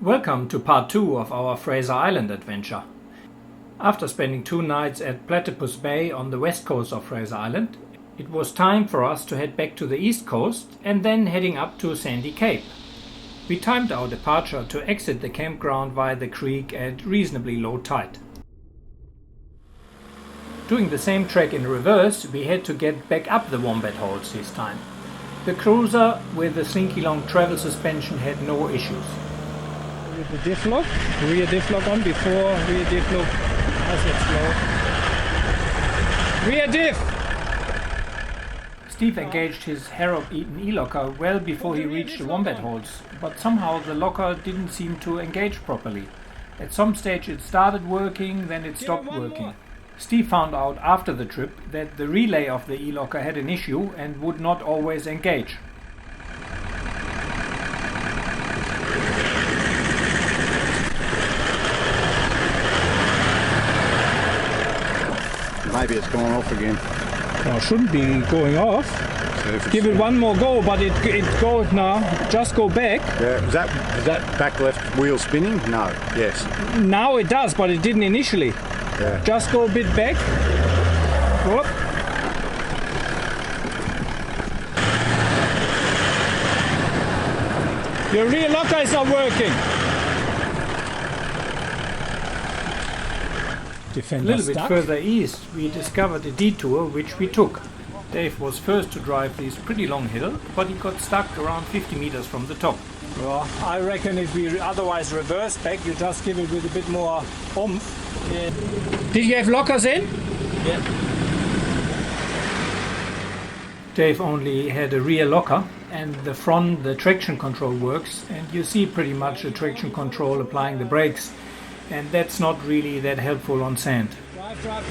Welcome to part 2 of our Fraser Island adventure. After spending 2 nights at Platypus Bay on the west coast of Fraser Island, it was time for us to head back to the east coast and then heading up to Sandy Cape. We timed our departure to exit the campground via the creek at reasonably low tide. Doing the same track in reverse, we had to get back up the Wombat holes this time. The cruiser with the slinky long travel suspension had no issues. With the diff lock, rear diff lock on before rear diff lock. That's it slow. Rear diff! Steve engaged his Harrow-Eaton e-locker well before he reached the Wombat holes, but somehow the locker didn't seem to engage properly. At some stage it started working, then it stopped working. Steve found out after the trip that the relay of the e-locker had an issue and would not always engage. Maybe it's gone off again. Well, it shouldn't be going off. So Give it one more go, but it goes now. Just go back. Yeah, is that back left wheel spinning? No. Yes. Now it does, but it didn't initially. Yeah. Just go a bit back. Whoop. Your rear locker is not working. A little bit further east we discovered a detour which we took. Dave was first to drive this pretty long hill, but he got stuck around 50 meters from the top. Well, I reckon if we otherwise reverse back, you just give it with a bit more oomph. Yeah. Did you have lockers in? Yeah. Dave only had a rear locker, and the front, the traction control works, and you see pretty much the traction control applying the brakes, and that's not really that helpful on sand. Drive.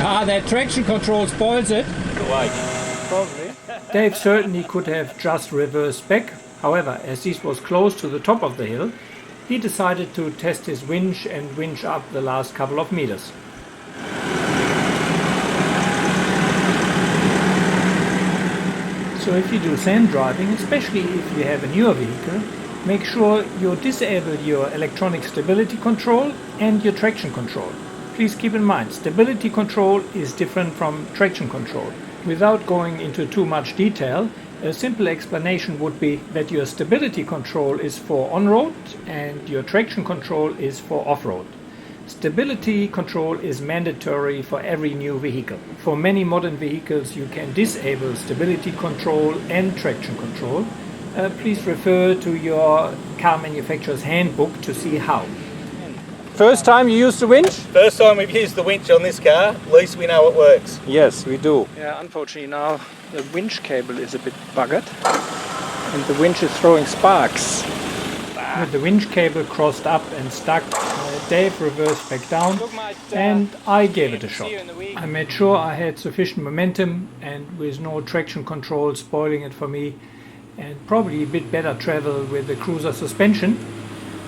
Ah, that traction control spoils it. Probably. Dave certainly could have just reversed back. However, as this was close to the top of the hill, he decided to test his winch and winch up the last couple of meters. So if you do sand driving, especially if you have a newer vehicle, make sure you disable your electronic stability control and your traction control. Please keep in mind, stability control is different from traction control. Without going into too much detail, a simple explanation would be that your stability control is for on-road and your traction control is for off-road. Stability control is mandatory for every new vehicle. For many modern vehicles you can disable stability control and traction control. Please refer to your car manufacturer's handbook to see how. First time you used the winch? First time we've used the winch on this car, at least we know it works. Yes, we do. Yeah, unfortunately now the winch cable is a bit buggered and the winch is throwing sparks. With the winch cable crossed up and stuck, Dave reversed back down and I gave it a shot. I made sure I had sufficient momentum and with no traction control spoiling it for me and probably a bit better travel with the cruiser suspension,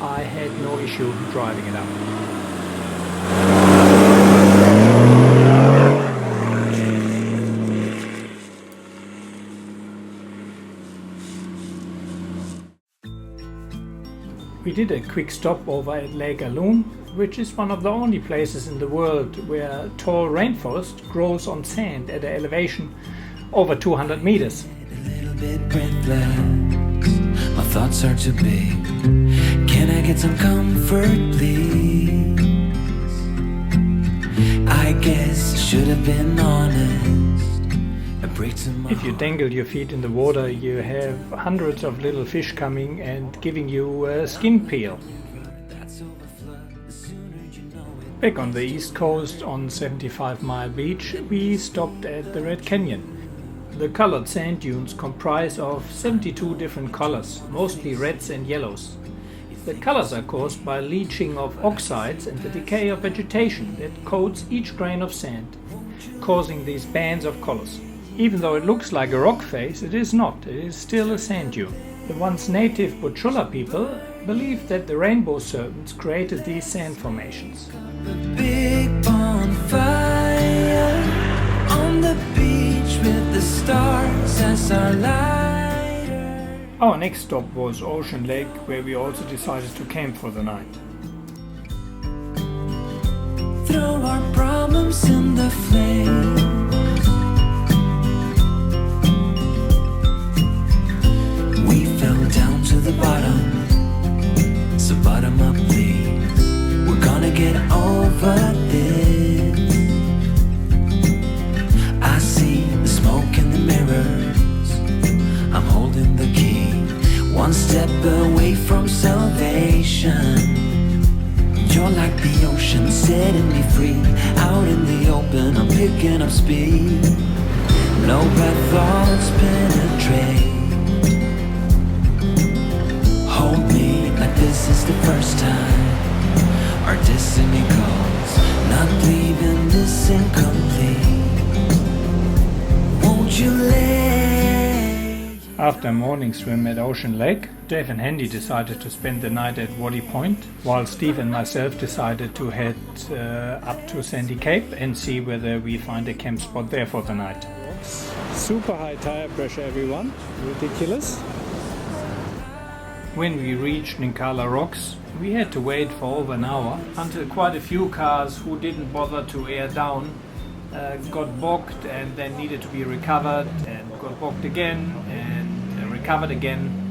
I had no issue driving it up. We did a quick stopover at Lega Loom, which is one of the only places in the world where tall rainforest grows on sand at an elevation over 200 meters. My thoughts are too big. Can I get some comfort, please? I guess I should have been honest. If you dangle your feet in the water, you have hundreds of little fish coming and giving you a skin peel. Back on the east coast on 75 Mile Beach, we stopped at the Red Canyon. The colored sand dunes comprise of 72 different colors, mostly reds and yellows. The colors are caused by leaching of oxides and the decay of vegetation that coats each grain of sand, causing these bands of colors. Even though it looks like a rock face, it is not. It is still a sand dune. The once native Butchulla people believed that the rainbow serpents created these sand formations. Big bonfire on the beach with the stars as our lighter. Our next stop was Ocean Lake, where we also decided to camp for the night. Throw our problems in the flame. We fell down to the bottom, so bottom up please. We're gonna get over this. I see the smoke in the mirrors, I'm holding the key, one step away from salvation. You're like the ocean, setting me free. Out in the open, I'm picking up speed. No bad thoughts penetrate. Hold me like this is the first time. Our destiny calls, not leaving this incomplete. Won't you lay? After a morning swim at Ocean Lake, Dave and Handy decided to spend the night at Waddy Point, while Steve and myself decided to head up to Sandy Cape and see whether we find a camp spot there for the night. Super high tire pressure, everyone. Ridiculous. When we reached Ngkala Rocks, we had to wait for over an hour until quite a few cars who didn't bother to air down got bogged and then needed to be recovered, and got bogged again and recovered again.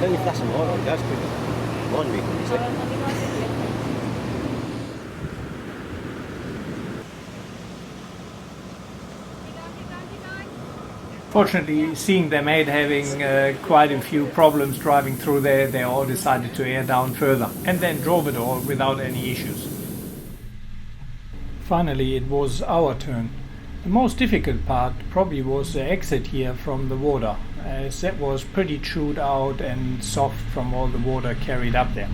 Only flash and light on gas, mind me, is it? Fortunately, seeing their mate having quite a few problems driving through there, they all decided to air down further and then drove it all without any issues. Finally, it was our turn. The most difficult part probably was the exit here from the water, as that was pretty chewed out and soft from all the water carried up there.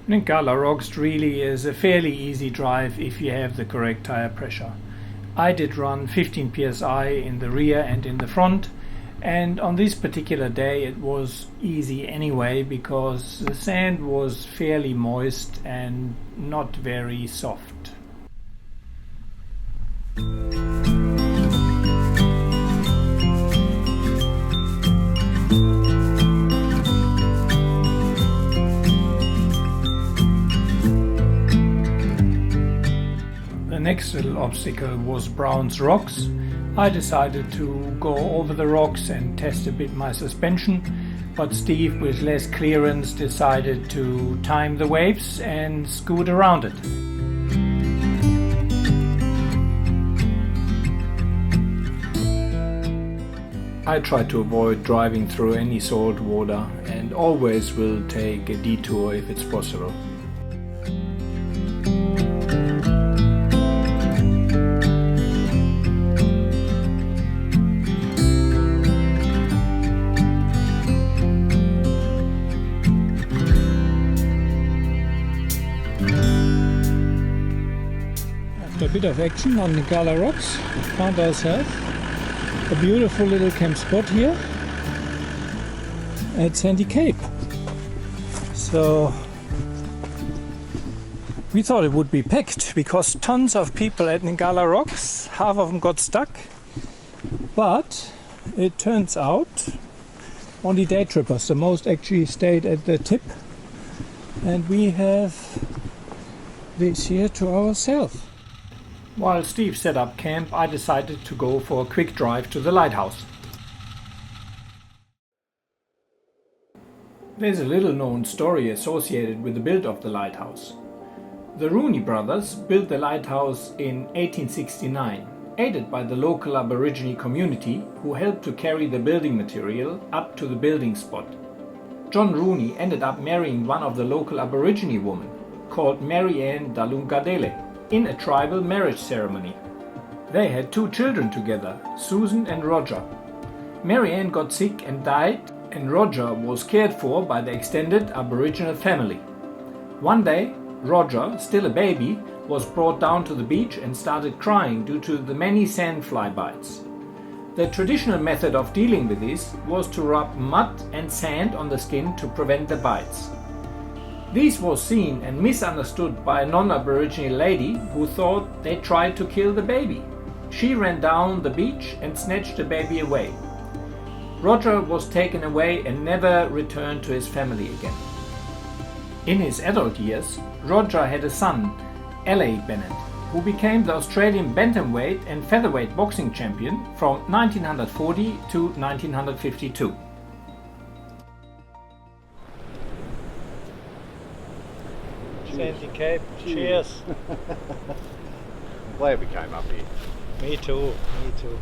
Ngkala Rocks really is a fairly easy drive if you have the correct tire pressure. I did run 15 psi in the rear and in the front, and on this particular day it was easy anyway because the sand was fairly moist and not very soft. The next little obstacle was Brown's Rocks. I decided to go over the rocks and test a bit my suspension, but Steve, with less clearance, decided to time the waves and scoot around it. I try to avoid driving through any salt water and always will take a detour if it's possible. A bit of action on the Ngkala Rocks. Found ourselves a beautiful little camp spot here at Sandy Cape. So we thought it would be packed because tons of people at Ngkala Rocks, half of them got stuck, but it turns out only day trippers. The most actually stayed at the tip, and we have this here to ourselves. While Steve set up camp, I decided to go for a quick drive to the lighthouse. There's a little known story associated with the build of the lighthouse. The Rooney brothers built the lighthouse in 1869, aided by the local Aborigine community who helped to carry the building material up to the building spot. John Rooney ended up marrying one of the local Aborigine women, called Mary Ann Dalungadele, in a tribal marriage ceremony. They had 2 children together, Susan and Roger. Mary Ann got sick and died, and Roger was cared for by the extended Aboriginal family. One day, Roger, still a baby, was brought down to the beach and started crying due to the many sandfly bites. The traditional method of dealing with this was to rub mud and sand on the skin to prevent the bites. This was seen and misunderstood by a non-Aboriginal lady who thought they tried to kill the baby. She ran down the beach and snatched the baby away. Roger was taken away and never returned to his family again. In his adult years, Roger had a son, L.A. Bennett, who became the Australian bantamweight and featherweight boxing champion from 1940 to 1952. Sandy Cape, cheers. I'm glad we came up here. Me too, me too.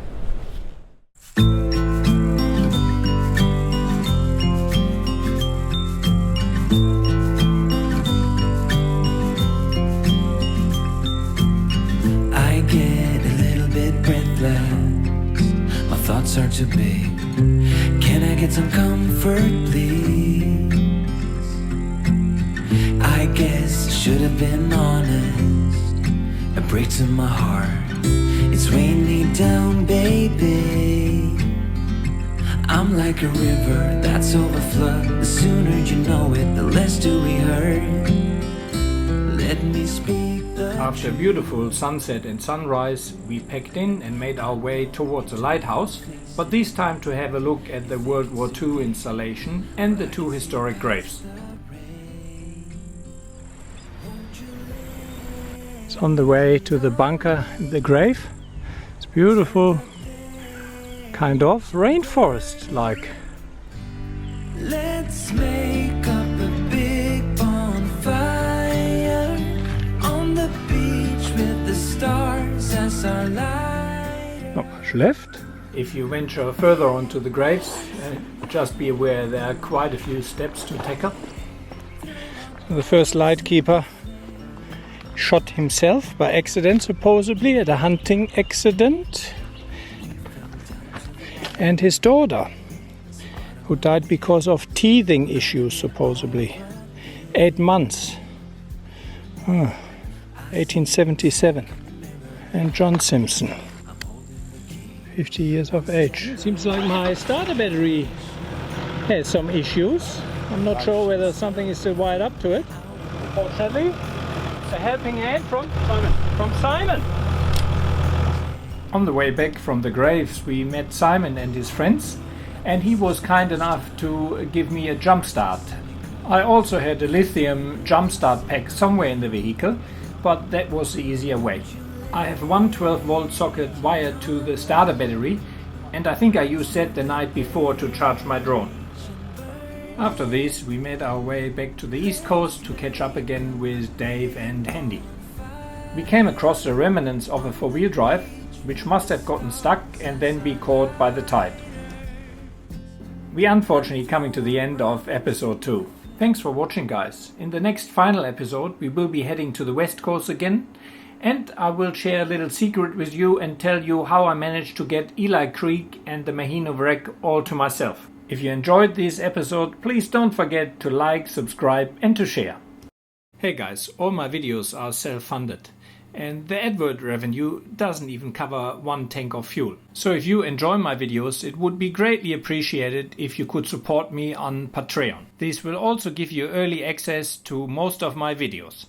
I get a little bit breathless. My thoughts are too big. Can I get some comfort, please? I guess I should have been honest. A break to my heart. It's raining down, baby. I'm like a river that's overflowed. The sooner you know it, the less do we hurt. Let me speak the After a beautiful sunset and sunrise, we packed in and made our way towards a lighthouse, but this time to have a look at the World War II installation and the two historic graves. It's on the way to the bunker, the grave. It's beautiful, kind of rainforest like. Let's make up a big bonfire on the beach with the stars as our light. Not much left. If you venture further onto the graves, just be aware there are quite a few steps to tackle. The first lightkeeper shot himself by accident, supposedly, at a hunting accident. And his daughter, who died because of teething issues, supposedly. 8 months. 1877. And John Simpson, 50 years of age. Seems like my starter battery has some issues. I'm not sure whether something is still wired up to it. Unfortunately, a helping hand from Simon. On the way back from the graves, we met Simon and his friends, and he was kind enough to give me a jump start. I also had a lithium jump start pack somewhere in the vehicle, but that was the easier way. I have one 12-volt socket wired to the starter battery, and I think I used that the night before to charge my drone. After this, we made our way back to the east coast to catch up again with Dave and Andy. We came across the remnants of a 4-wheel drive, which must have gotten stuck and then be caught by the tide. We unfortunately coming to the end of episode 2. Thanks for watching, guys. In the next final episode, we will be heading to the west coast again, and I will share a little secret with you and tell you how I managed to get Eli Creek and the Maheno wreck all to myself. If you enjoyed this episode, please don't forget to like, subscribe and to share. Hey guys, all my videos are self-funded and the advert revenue doesn't even cover 1 tank of fuel. So if you enjoy my videos, it would be greatly appreciated if you could support me on Patreon. This will also give you early access to most of my videos.